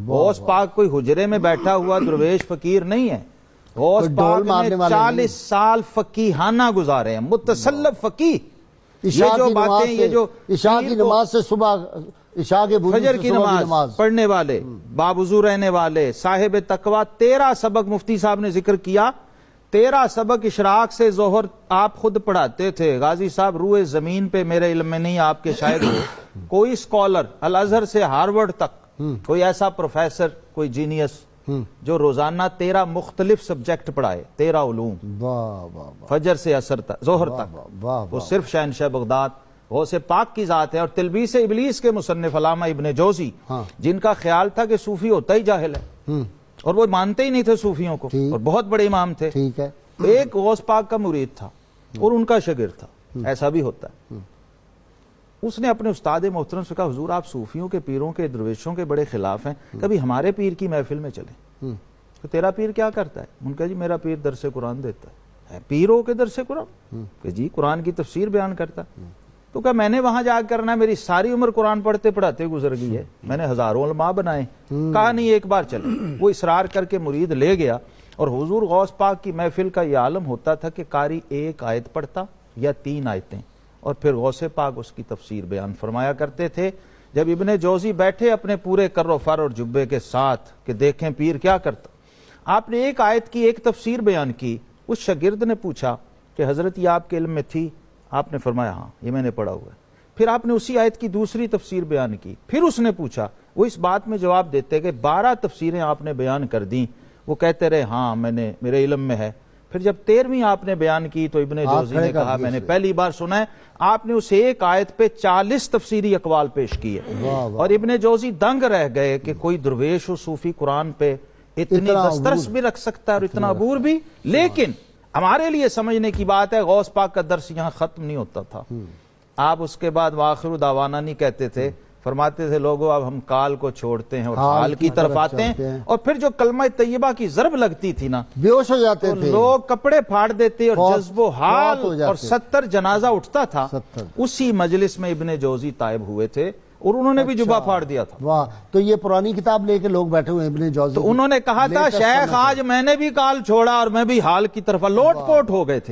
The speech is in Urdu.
غوث پاک کوئی حجرے میں بیٹھا ہوا درویش فقیر نہیں ہے. غوث پاک نے 40 سال فقیہانہ گزارے ہیں, متسلب فقیہ. یہ جو باتیں, یہ جو عشاء کی نماز سے صبح عشاء کے فجر کی نماز پڑھنے والے, باوضو رہنے والے, صاحب تقویٰ, 13 سبق مفتی صاحب نے ذکر کیا. 13 سبق اشراق سے ظہر آپ خود پڑھاتے تھے. غازی صاحب روئے زمین پہ, میرے علم میں نہیں آپ کے شاید ہو, کوئی اسکالر الازہر سے ہارورڈ تک کوئی ایسا پروفیسر, کوئی جینیس جو روزانہ 13 مختلف سبجیکٹ پڑھائے, 13 علوم فجر سے عصر تک, ظہر تک. وہ صرف شہنشاہ بغداد غوث پاک کی ذات ہے. اور تلبیس ابلیس کے مصنف علامہ ابن جوزی, جن کا خیال تھا کہ صوفی ہوتا ہی جاہل ہے, اور وہ مانتے ہی نہیں تھے صوفیوں کو, اور بہت بڑے امام تھے. ایک غوث پاک کا مرید تھا اور ان کا شاگرد تھا, ایسا بھی ہوتا ہے. اس نے اپنے استاد محترم سے کہا, حضور آپ صوفیوں کے, پیروں کے, درویشوں کے بڑے خلاف ہیں, کبھی ہمارے پیر کی محفل میں چلیں. تو تیرا پیر کیا کرتا ہے؟ ان کا جی میرا پیر درس قرآن دیتا ہے. پیروں کے درس قرآن, کہ جی قرآن کی تفسیر بیان کرتا. تو کہا میں نے وہاں جا کرنا, میری ساری عمر قرآن پڑھتے پڑھاتے گزر گئی ہے, میں نے ہزاروں علماء بنائے. کہا نہیں ایک بار چلے. وہ اصرار کر کے مرید لے گیا, اور حضور غوث پاک کی محفل کا یہ عالم ہوتا تھا کہ قاری ایک آیت پڑھتا یا 3 آیتیں, اور پھر غوث پاک اس کی تفسیر بیان فرمایا کرتے تھے. جب ابن جوزی بیٹھے اپنے پورے کر و فر اور جبے کے ساتھ کہ دیکھیں پیر کیا کرتا, آپ نے ایک آیت کی ایک تفسیر بیان کی. اس شاگرد نے پوچھا کہ حضرت یہ آپ کے علم میں تھی؟ آپ نے فرمایا ہاں یہ میں نے پڑھا ہوا ہے. پھر آپ نے اسی آیت کی دوسری تفسیر بیان کی. پھر اس نے پوچھا, وہ اس بات میں جواب دیتے کہ 12 تفسیریں آپ نے بیان کر دیں. وہ کہتے رہے ہاں میرے علم میں ہے. پھر جب 13ویں آپ نے بیان کی تو ابن جوزی نے کہا میں نے پہلی بار سنا ہے. آپ نے اس ایک آیت پہ 40 تفسیری اقوال پیش کیے, اور ابن جوزی دنگ رہ گئے کہ کوئی درویش و صوفی قرآن پہ اتنی دسترس بھی رکھ سکتا ہے اور اتنا عبور بھی. لیکن ہمارے لیے سمجھنے کی بات ہے, غوث پاک کا درس یہاں ختم نہیں ہوتا تھا. آپ اس کے بعد وآخر دعوانا نہیں کہتے تھے, فرماتے تھے لوگوں اب ہم کال کو چھوڑتے ہیں اور حال کی طرف آتے ہیں. اور پھر جو کلمہ طیبہ کی ضرب لگتی تھی نا, بے ہوش ہو جاتے تھے, لوگ کپڑے پھاڑ دیتے اور جذب و حال, اور 70 جنازہ اٹھتا تھا. اسی مجلس میں ابن جوزی طائب ہوئے تھے, اور انہوں نے بھی جبہ پھاڑ دیا تھا. واہ, تو یہ پرانی کتاب لے کے لوگ بیٹھے ہوئے ابن جوزی. تو انہوں نے کہا تھا شیخ آج میں نے بھی کال چھوڑا اور میں بھی حال کی طرف, لوٹ پوٹ ہو گئے تھے.